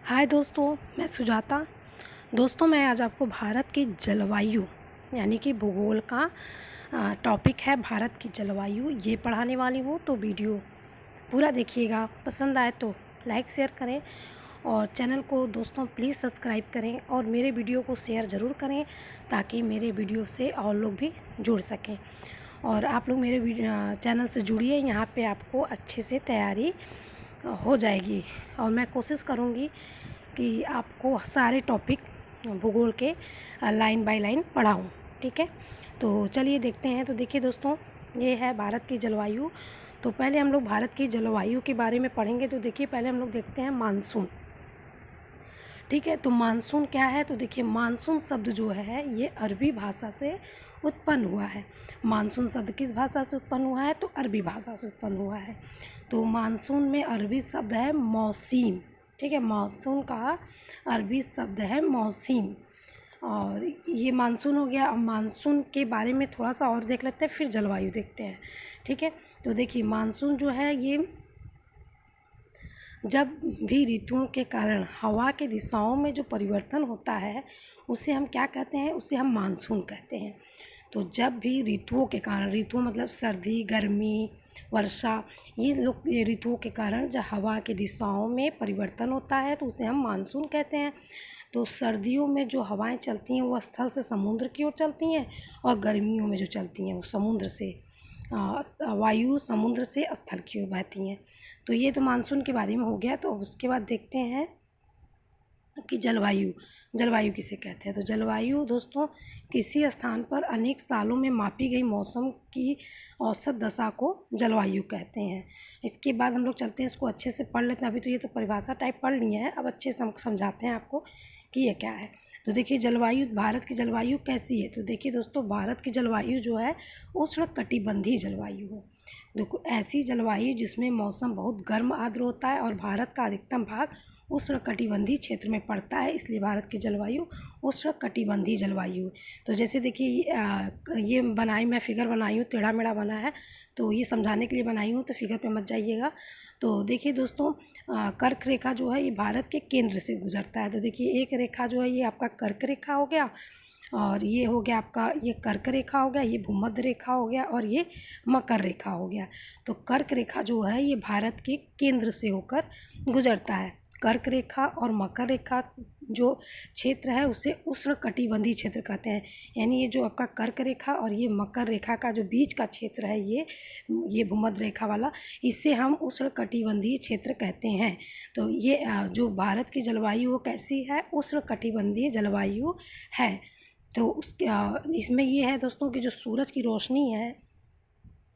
हाय दोस्तों, मैं सुजाता। दोस्तों, मैं आज आपको भारत की जलवायु यानी कि भूगोल का टॉपिक है भारत की जलवायु, ये पढ़ाने वाली हूँ। तो वीडियो पूरा देखिएगा, पसंद आए तो लाइक शेयर करें और चैनल को दोस्तों प्लीज़ सब्सक्राइब करें और मेरे वीडियो को शेयर ज़रूर करें ताकि मेरे वीडियो से और लोग भी जुड़ सकें। और आप लोग मेरे चैनल से जुड़िए, यहाँ पे आपको अच्छे से तैयारी हो जाएगी और मैं कोशिश करूँगी कि आपको सारे टॉपिक भूगोल के लाइन बाय लाइन पढ़ाऊँ। ठीक है, तो चलिए देखते हैं। तो देखिए दोस्तों, ये है भारत की जलवायु। तो पहले हम लोग भारत की जलवायु के बारे में पढ़ेंगे। तो देखिए, पहले हम लोग देखते हैं मानसून। ठीक है, तो मानसून क्या है? तो देखिए, मानसून शब्द जो है ये अरबी भाषा से उत्पन्न हुआ है। मानसून शब्द किस भाषा से उत्पन्न हुआ है? तो अरबी भाषा से उत्पन्न हुआ है। तो मानसून में अरबी शब्द है मौसीम। ठीक है, मानसून का अरबी शब्द है मौसीम। और ये मानसून हो गया। अब मानसून के बारे में थोड़ा सा और देख लेते हैं, फिर जलवायु देखते हैं। ठीक है, तो देखिए, मानसून जो है ये जब भी ऋतुओं के कारण हवा की दिशाओं में जो परिवर्तन होता है उसे हम क्या कहते हैं? उसे हम मानसून कहते हैं। तो जब भी ऋतुओं के कारण, ऋतु मतलब सर्दी, गर्मी, वर्षा, ये ऋतुओं के कारण जब हवा की दिशाओं में परिवर्तन होता है तो उसे हम मानसून कहते हैं। तो सर्दियों में जो हवाएं चलती हैं वो स्थल से समुद्र की ओर चलती हैं और गर्मियों में जो चलती हैं वो समुद्र से वायु समुद्र से स्थल की ओर बहती हैं। तो ये तो मानसून के बारे में हो गया। तो उसके बाद देखते हैं कि जलवायु किसे कहते हैं। तो जलवायु दोस्तों किसी स्थान पर अनेक सालों में मापी गई मौसम की औसत दशा को जलवायु कहते हैं। इसके बाद हम लोग चलते हैं, इसको अच्छे से पढ़ लेते हैं। अभी तो ये तो परिभाषा टाइप पढ़ लिए हैं, अब अच्छे से हम समझाते हैं आपको कि ये क्या है। तो देखिए, जलवायु, भारत की जलवायु कैसी है? तो देखिए दोस्तों, भारत की जलवायु जो है उष्णकटिबंधीय जलवायु है। देखो, ऐसी जलवायु जिसमें मौसम बहुत गर्म आर्द्र होता है और भारत का अधिकतम भाग उष्णकटिबंधीय क्षेत्र में पड़ता है, इसलिए भारत की जलवायु उष्णकटिबंधीय जलवायु है। तो जैसे देखिए, ये बनाई, मैं फिगर बनाई हूँ, टेढ़ा मेढ़ा बना है, तो ये समझाने के लिए बनाई हूँ, तो फिगर पे मत जाइएगा। तो देखिए दोस्तों, कर्क रेखा जो है ये भारत के केंद्र से गुजरता है। तो देखिए, एक रेखा जो है ये आपका कर्क रेखा हो गया, और ये हो गया आपका, ये कर्क रेखा हो गया, ये भूमध्य रेखा हो गया, और ये मकर रेखा हो गया। तो कर्क रेखा जो है ये भारत के केंद्र से होकर गुजरता है। कर्क रेखा और मकर रेखा जो क्षेत्र है उसे उष्णकटिबंधीय क्षेत्र कहते हैं। यानी ये जो आपका कर्क रेखा और ये मकर रेखा का जो बीच का क्षेत्र है, ये भूमध्य रेखा वाला, इसे हम उष्णकटिबंधीय क्षेत्र कहते हैं। तो ये जो भारत की जलवायु वो कैसी है? उष्णकटिबंधीय जलवायु है। तो उसके इसमें ये है दोस्तों कि जो सूरज की रोशनी है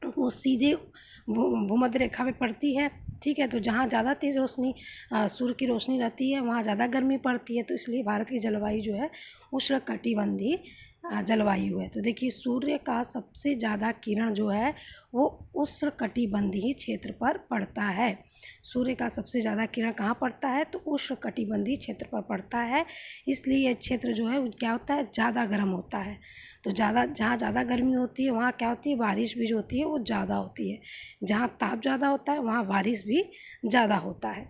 वो सीधे भूमध्य रेखा में पड़ती है। ठीक है, तो जहाँ ज़्यादा तेज़ रोशनी, सूर्य की रोशनी रहती है, वहाँ ज़्यादा गर्मी पड़ती है। तो इसलिए भारत की जलवायु जो है उष्णकटिबंधीय जलवायु है। तो देखिए, सूर्य का सबसे ज़्यादा किरण जो है वो उष्णकटिबंधीय क्षेत्र पर पड़ता है। सूर्य का सबसे ज़्यादा किरण कहाँ पड़ता है? तो उष्णकटिबंधीय क्षेत्र पर पड़ता है। इसलिए यह क्षेत्र जो है वो क्या होता है? ज़्यादा गर्म होता है। तो जहाँ ज़्यादा गर्मी होती है वहाँ क्या होती है? बारिश भी जो होती है वो ज़्यादा होती है। जहाँ ताप ज़्यादा होता है वहाँ बारिश भी ज़्यादा होता है।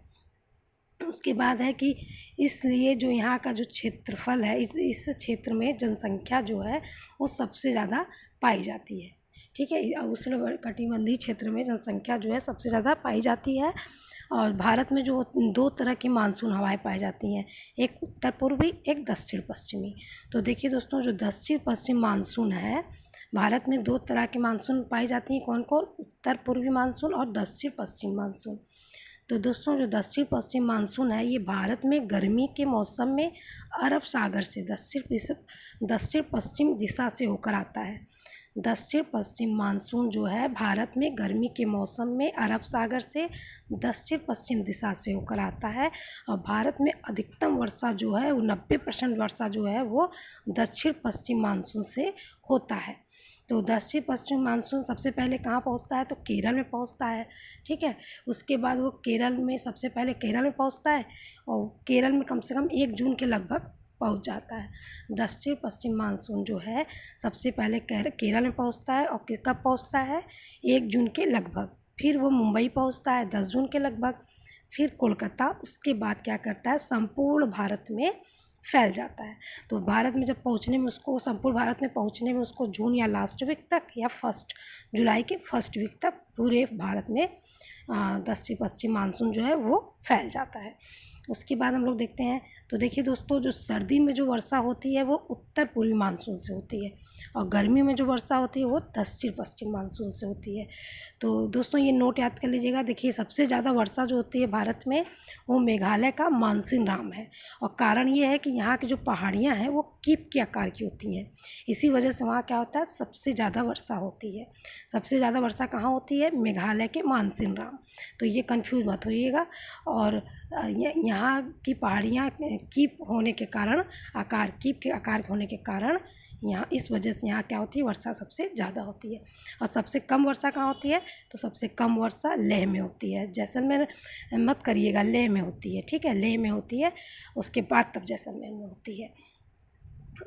उसके बाद है कि इसलिए जो यहाँ का जो क्षेत्रफल है, इस क्षेत्र में जनसंख्या जो है वो सबसे ज़्यादा पाई जाती है। ठीक है, उष्णकटिबंधीय क्षेत्र में जनसंख्या जो है सबसे ज़्यादा पाई जाती है। और भारत में जो 2 तरह की मानसून हवाएं पाई जाती हैं, एक उत्तर पूर्वी, एक दक्षिण पश्चिमी। तो देखिए दोस्तों, जो दक्षिण पश्चिम मानसून है, भारत में 2 तरह की मानसून पाई जाती हैं। कौन कौन? उत्तर पूर्वी मानसून और दक्षिण पश्चिम मानसून। तो दोस्तों, जो दक्षिण पश्चिम मानसून है ये भारत में गर्मी के मौसम में अरब सागर से दक्षिण पश्चिम दिशा से होकर आता है। दक्षिण पश्चिम मानसून जो है भारत में गर्मी के मौसम में अरब सागर से दक्षिण पश्चिम दिशा से होकर आता है। और भारत में अधिकतम वर्षा जो है वो 90% वर्षा जो है वो दक्षिण पश्चिम मानसून से होता है। तो दक्षिण पश्चिम मानसून सबसे पहले कहाँ पहुँचता है? तो केरल में पहुँचता है। ठीक है, उसके बाद वो सबसे पहले केरल में पहुँचता है और केरल में कम से कम 1 जून के लगभग पहुँच जाता है। दक्षिण पश्चिम मानसून जो है सबसे पहले केरल में पहुँचता है और कब पहुँचता है? 1 जून के लगभग। फिर वो मुंबई पहुँचता है 10 जून के लगभग। फिर कोलकाता, उसके बाद क्या करता है, संपूर्ण भारत में फैल जाता है। तो भारत में जब पहुंचने में उसको, संपूर्ण भारत में पहुंचने में उसको जून या लास्ट वीक तक या जुलाई के फर्स्ट वीक तक पूरे भारत में दक्षिण पश्चिम मानसून जो है वो फैल जाता है। उसके बाद हम लोग देखते हैं, तो देखिए दोस्तों, जो सर्दी में जो वर्षा होती है वो उत्तर पूर्वी मानसून से होती है, और गर्मी में जो वर्षा होती है वो दक्षिण पश्चिम मानसून से होती है। तो दोस्तों ये नोट याद कर लीजिएगा। देखिए सबसे ज़्यादा वर्षा जो होती है भारत में वो मेघालय का मानसिन राम है, और कारण ये है कि यहाँ की जो पहाड़ियाँ हैं वो कीप के आकार की होती हैं, इसी वजह से वहाँ क्या होता है, सबसे ज़्यादा वर्षा होती है। सबसे ज़्यादा वर्षा कहाँ होती है, मेघालय के मानसिन राम। तो ये कन्फ्यूज मत होइएगा। और यहाँ की पहाड़ियाँ कीप होने के कारण, कीप के आकार होने के कारण यहाँ, इस वजह से यहाँ क्या होती है, वर्षा सबसे ज़्यादा होती है। और सबसे कम वर्षा कहाँ होती है, तो सबसे कम वर्षा लेह में होती है। जैसलमेर मत करिएगा, लेह में होती है, ठीक है, लेह में होती है, उसके बाद तब जैसलमेर में होती है।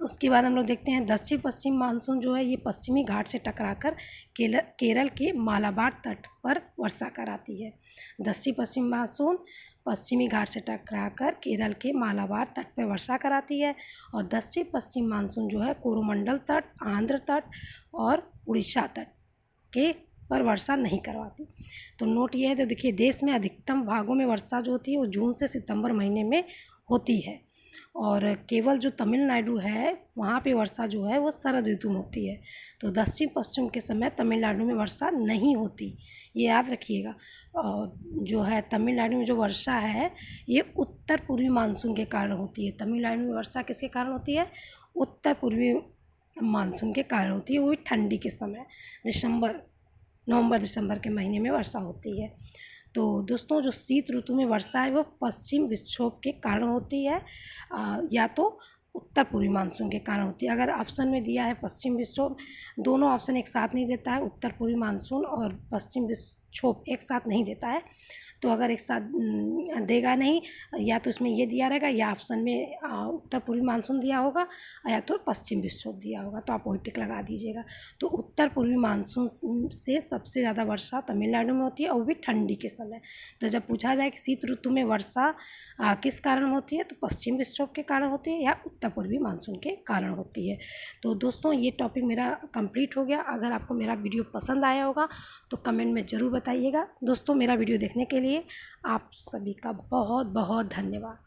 उसके बाद हम लोग देखते हैं दक्षिण पश्चिम मानसून जो है ये पश्चिमी घाट से टकराकर केरल के मालाबार तट पर वर्षा कराती है। दक्षिण पश्चिम मानसून पश्चिमी घाट से टकराकर केरल के मालाबार तट पर वर्षा कराती है, और दक्षिण पश्चिम मानसून जो है कोरोमंडल तट, आंध्र तट और उड़ीसा तट के पर वर्षा नहीं करवाती। तो नोट ये है, तो देखिए देश में अधिकतम भागों में वर्षा जो होती है वो जून से सितंबर महीने में होती है, और केवल जो तमिलनाडु है वहाँ पे वर्षा जो है वो शरद ऋतु में होती है। तो दक्षिण पश्चिम के समय तमिलनाडु में वर्षा नहीं होती, ये याद रखिएगा। और जो है तमिलनाडु में जो वर्षा है ये उत्तर पूर्वी मानसून के कारण होती है। तमिलनाडु में वर्षा किसके कारण होती है, उत्तर पूर्वी मानसून के कारण होती है, वो भी ठंडी के समय, नवंबर दिसंबर के महीने में वर्षा होती है। तो दोस्तों जो शीत ऋतु में वर्षा है वो पश्चिम विक्षोभ के कारण होती है, या तो उत्तर पूर्वी मानसून के कारण होती है। अगर ऑप्शन में दिया है पश्चिम विक्षोभ, दोनों ऑप्शन एक साथ नहीं देता है, उत्तर पूर्वी मानसून और पश्चिम विक्षोभ एक साथ नहीं देता है। तो अगर एक साथ देगा नहीं, या तो इसमें ये दिया रहेगा, या ऑप्शन में उत्तर पूर्वी मानसून दिया होगा, या तो पश्चिम विक्षोभ दिया होगा, तो आप वही टिक लगा दीजिएगा। तो उत्तर पूर्वी मानसून से सबसे ज़्यादा वर्षा तमिलनाडु में होती है, और वो भी ठंडी के समय। तो जब पूछा जाए कि शीत ऋतु में वर्षा किस कारण होती है, तो पश्चिम विक्षोभ के कारण होती है या उत्तर पूर्वी मानसून के कारण होती है। तो दोस्तों ये टॉपिक मेरा कंप्लीट हो गया। अगर आपको मेरा वीडियो पसंद आया होगा तो कमेंट में ज़रूर बताइएगा। दोस्तों मेरा वीडियो देखने के लिए आप सभी का बहुत बहुत धन्यवाद।